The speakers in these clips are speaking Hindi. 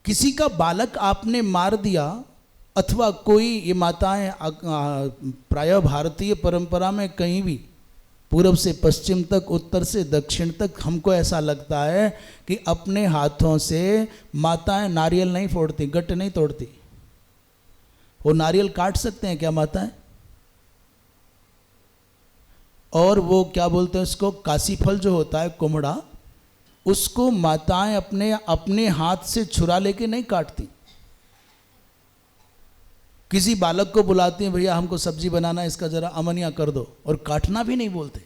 किसी का बालक आपने मार दिया, अथवा कोई, ये माताएं प्रायः भारतीय परंपरा में कहीं भी पूर्व से पश्चिम तक, उत्तर से दक्षिण तक, हमको ऐसा लगता है कि अपने हाथों से माताएं नारियल नहीं फोड़ती, गट्ट नहीं तोड़ती। वो नारियल काट सकते हैं क्या माताएं? और वो क्या बोलते हैं उसको, काशी फल जो होता है, कुमड़ा, उसको माताएं अपने हाथ से छुरा लेके नहीं काटती। किसी बालक को बुलाती हैं, भैया हमको सब्जी बनाना, इसका जरा अमनिया कर दो, और काटना भी नहीं बोलते।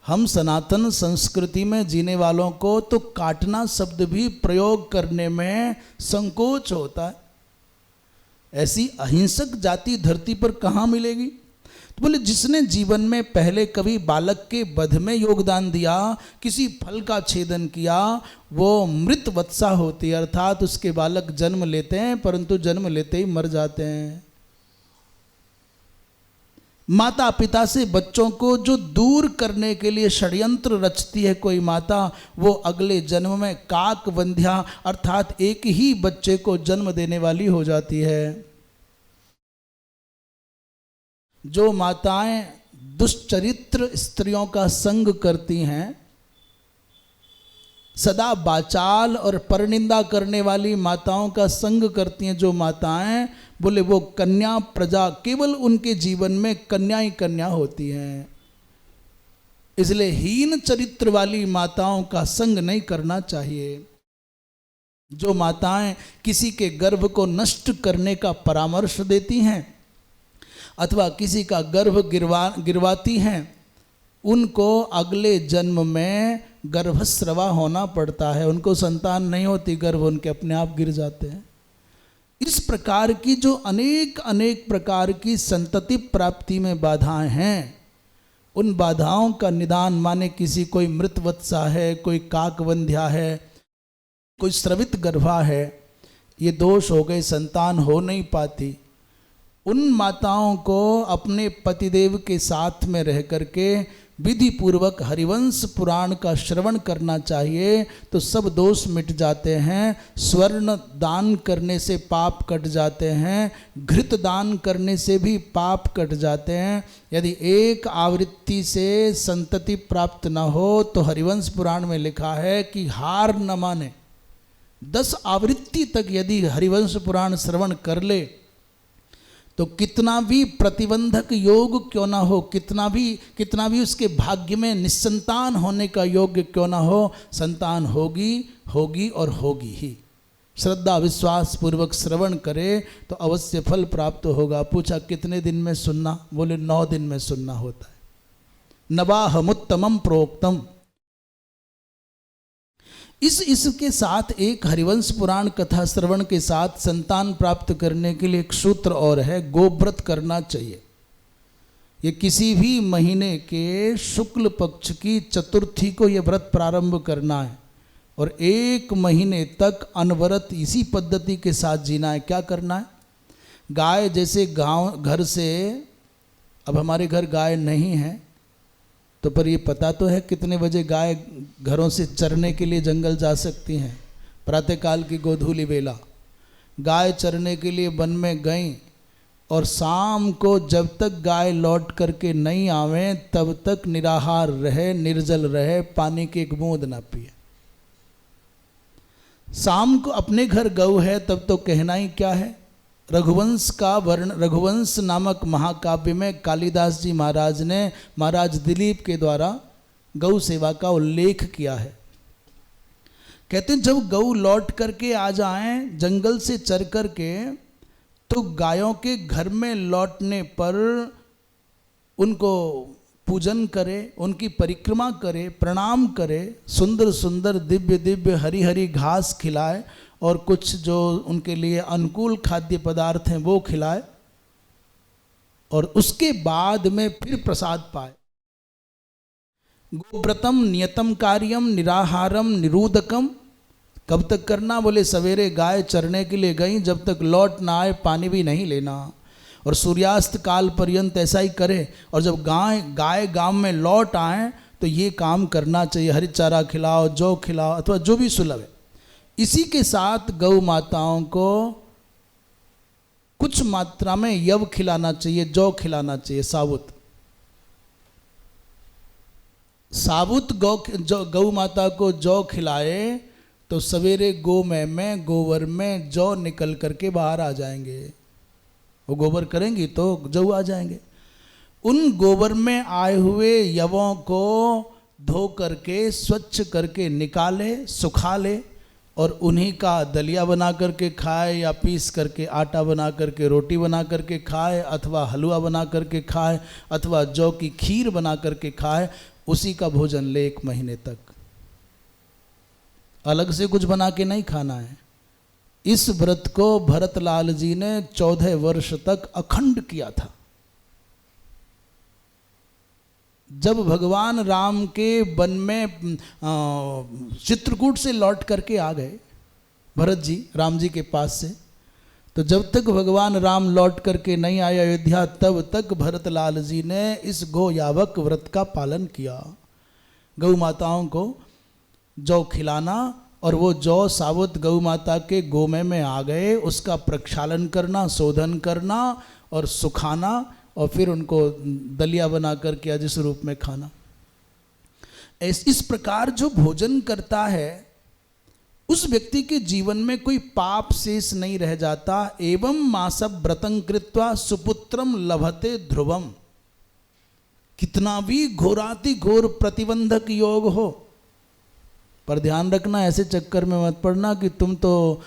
हम सनातन संस्कृति में जीने वालों को तो काटना शब्द भी प्रयोग करने में संकोच होता है। ऐसी अहिंसक जाति धरती पर कहाँ मिलेगी? तो बोले जिसने जीवन में पहले कभी बालक के वध में योगदान दिया, किसी फल का छेदन किया, वो मृत वत्सा होती है, अर्थात उसके बालक जन्म लेते हैं परंतु जन्म लेते ही मर जाते हैं। माता पिता से बच्चों को जो दूर करने के लिए षड्यंत्र रचती है कोई माता, वो अगले जन्म में काक वंध्या अर्थात एक ही बच्चे को जन्म देने वाली हो जाती है। जो माताएं दुष्चरित्र स्त्रियों का संग करती हैं, सदा बाचाल और परनिंदा करने वाली माताओं का संग करती हैं जो माताएं, बोले वो कन्या प्रजा, केवल उनके जीवन में कन्या ही कन्या होती हैं। इसलिए हीन चरित्र वाली माताओं का संग नहीं करना चाहिए। जो माताएं किसी के गर्भ को नष्ट करने का परामर्श देती हैं अथवा किसी का गर्भ गिरवाती हैं, उनको अगले जन्म में गर्भस्रवा होना पड़ता है, उनको संतान नहीं होती, गर्भ उनके अपने आप गिर जाते हैं। इस प्रकार की जो अनेक अनेक प्रकार की संतति प्राप्ति में बाधाएं हैं, उन बाधाओं का निदान, माने किसी कोई मृतवत्सा है, कोई काकवंध्या है, कोई स्रवित गर्भा है, ये दोष हो गए, संतान हो नहीं पाती। उन माताओं को अपने पतिदेव के साथ में रह करके विधि पूर्वक हरिवंश पुराण का श्रवण करना चाहिए, तो सब दोष मिट जाते हैं। स्वर्ण दान करने से पाप कट जाते हैं, घृत दान करने से भी पाप कट जाते हैं। यदि एक आवृत्ति से संतति प्राप्त न हो तो हरिवंश पुराण में लिखा है कि हार न माने 10 आवृत्ति तक यदि हरिवंश पुराण श्रवण कर ले तो कितना भी प्रतिबंधक योग क्यों ना हो, कितना भी उसके भाग्य में निस्संतान होने का योग्य क्यों ना हो, संतान होगी और होगी ही। श्रद्धा विश्वास पूर्वक श्रवण करे तो अवश्य फल प्राप्त होगा। पूछा कितने दिन में सुनना? बोले 9 दिन में सुनना होता है। नवाहमुत्तमम प्रोक्तम। इसके साथ एक हरिवंश पुराण कथा श्रवण के साथ संतान प्राप्त करने के लिए एक सूत्र और है, गोव्रत करना चाहिए। ये किसी भी महीने के शुक्ल पक्ष की चतुर्थी को ये व्रत प्रारंभ करना है और 1 महीने तक अनवरत इसी पद्धति के साथ जीना है। क्या करना है? गाय जैसे घर से, अब हमारे घर गाय नहीं है तो पर ये पता तो है कितने बजे गाय घरों से चरने के लिए जंगल जा सकती हैं। प्रातःकाल की गोधूली बेला गाय चरने के लिए वन में गईं और शाम को जब तक गाय लौट करके नहीं आवे तब तक निराहार रहे, निर्जल रहे, पानी की एक बूंद ना पिए। शाम को अपने घर गऊ है तब तो कहना ही क्या है। रघुवंश का वर्ण, रघुवंश नामक महाकाव्य में कालिदास जी महाराज ने महाराज दिलीप के द्वारा गौ सेवा का उल्लेख किया है। कहते हैं जब गऊ लौट करके आ जाएं जंगल से चर करके, तो गायों के घर में लौटने पर उनको पूजन करे, उनकी परिक्रमा करे, प्रणाम करे, सुंदर सुंदर दिव्य दिव्य हरी हरी घास खिलाए और कुछ जो उनके लिए अनुकूल खाद्य पदार्थ हैं वो खिलाए और उसके बाद में फिर प्रसाद पाए। गोव्रतम नियतम कार्यम निराहारम निरूदकम। कब तक करना? बोले सवेरे गाय चरने के लिए गई, जब तक लौट ना आए पानी भी नहीं लेना और सूर्यास्त काल पर्यंत ऐसा ही करे। और जब गाय गांव में लौट आए तो ये काम करना चाहिए, हरी चारा खिलाओ, जौ खिलाओ अथवा जो भी सुलभ है। इसी के साथ गौ माताओं को कुछ मात्रा में यव खिलाना चाहिए, जौ खिलाना चाहिए, साबुत गौ माता को जौ खिलाए तो सवेरे गोमय में, गोबर में जौ निकल करके बाहर आ जाएंगे। वो गोबर करेंगी तो जौ आ जाएंगे। उन गोबर में आए हुए यवों को धो करके स्वच्छ करके निकाले, सुखा ले और उन्हीं का दलिया बना करके खाए या पीस करके आटा बना करके रोटी बना करके खाए, अथवा हलवा बना करके खाए, अथवा जौ की खीर बना करके खाए। उसी का भोजन ले 1 महीने तक। अलग से कुछ बना के नहीं खाना है। इस व्रत को भरतलाल जी ने 14 वर्ष तक अखंड किया था। जब भगवान राम के वन में चित्रकूट से लौट करके आ गए भरत जी राम जी के पास से, तो जब तक भगवान राम लौट करके नहीं आए अयोध्या, तब तक भरतलाल जी ने इस गो यावक व्रत का पालन किया। गौ माताओं को जौ खिलाना और वो जौ साबुत गौ माता के गोमय में आ गए, उसका प्रक्षालन करना, शोधन करना और सुखाना और फिर उनको दलिया बना करके जिस रूप में खाना। इस प्रकार जो भोजन करता है उस व्यक्ति के जीवन में कोई पाप शेष नहीं रह जाता। एवं मासव व्रतं कृत्वा सुपुत्रम लभते ध्रुवम। कितना भी घोराति घोर प्रतिबंधक योग हो, पर ध्यान रखना ऐसे चक्कर में मत पड़ना कि तुम तो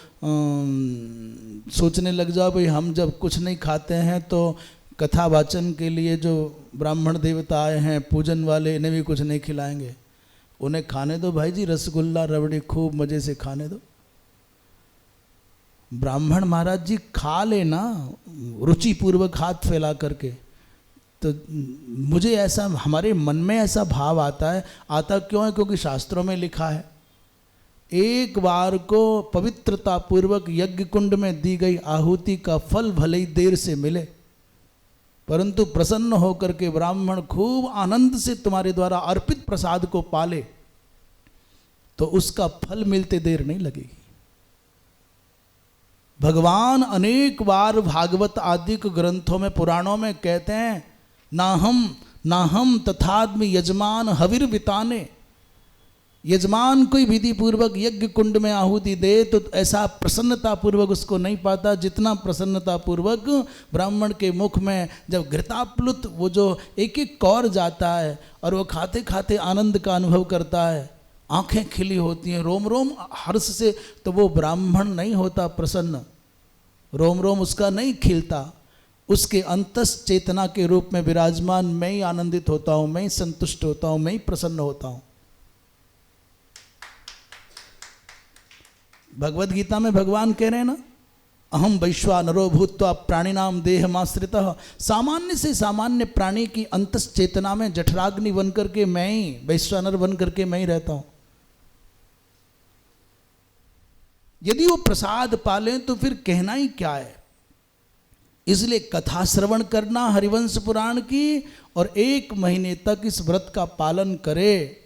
सोचने लग जाओ भाई हम जब कुछ नहीं खाते हैं तो कथा वाचन के लिए जो ब्राह्मण देवता आए हैं पूजन वाले, इन्हें भी कुछ नहीं खिलाएंगे। उन्हें खाने दो भाई जी, रसगुल्ला रबड़ी खूब मजे से खाने दो। ब्राह्मण महाराज जी खा लेना रुचि पूर्वक हाथ फैला करके। तो मुझे ऐसा, हमारे मन में ऐसा भाव आता है। आता क्यों है? क्योंकि शास्त्रों में लिखा है एक बार को पवित्रता पूर्वक यज्ञ कुंड में दी गई आहुति का फल भले ही देर से मिले, परंतु प्रसन्न होकर के ब्राह्मण खूब आनंद से तुम्हारे द्वारा अर्पित प्रसाद को पाले तो उसका फल मिलते देर नहीं लगेगी। भगवान अनेक बार भागवत आदि ग्रंथों में, पुराणों में कहते हैं ना हम तथाद्मि यजमान हविर विताने। यजमान कोई विधि पूर्वक यज्ञ कुंड में आहुति दे तो ऐसा प्रसन्नता पूर्वक उसको नहीं पाता जितना प्रसन्नता पूर्वक ब्राह्मण के मुख में जब घृताप्लुत वो जो एक एक कौर जाता है और वो खाते खाते आनंद का अनुभव करता है, आंखें खिली होती हैं रोम रोम हर्ष से, तो वो ब्राह्मण नहीं होता प्रसन्न, रोम रोम उसका नहीं खिलता। उसके अंतस चेतना के रूप में विराजमान मैं ही आनंदित होता हूँ, मैं ही संतुष्ट होता हूँ, मैं ही प्रसन्न होता हूँ। भगवद गीता में भगवान कह रहे हैं ना, अहम वैश्वानरो भूत्वा प्राणिनाम देहमाश्रितः। सामान्य से सामान्य प्राणी की अंतस चेतना में जठराग्नि बन करके मैं ही, वैश्वानर बन करके मैं ही रहता हूं। यदि वो प्रसाद पालें तो फिर कहना ही क्या है। इसलिए कथा श्रवण करना हरिवंश पुराण की और 1 महीने तक इस व्रत का पालन करे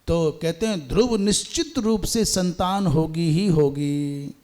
तो कहते हैं ध्रुव निश्चित रूप से संतान होगी ही होगी।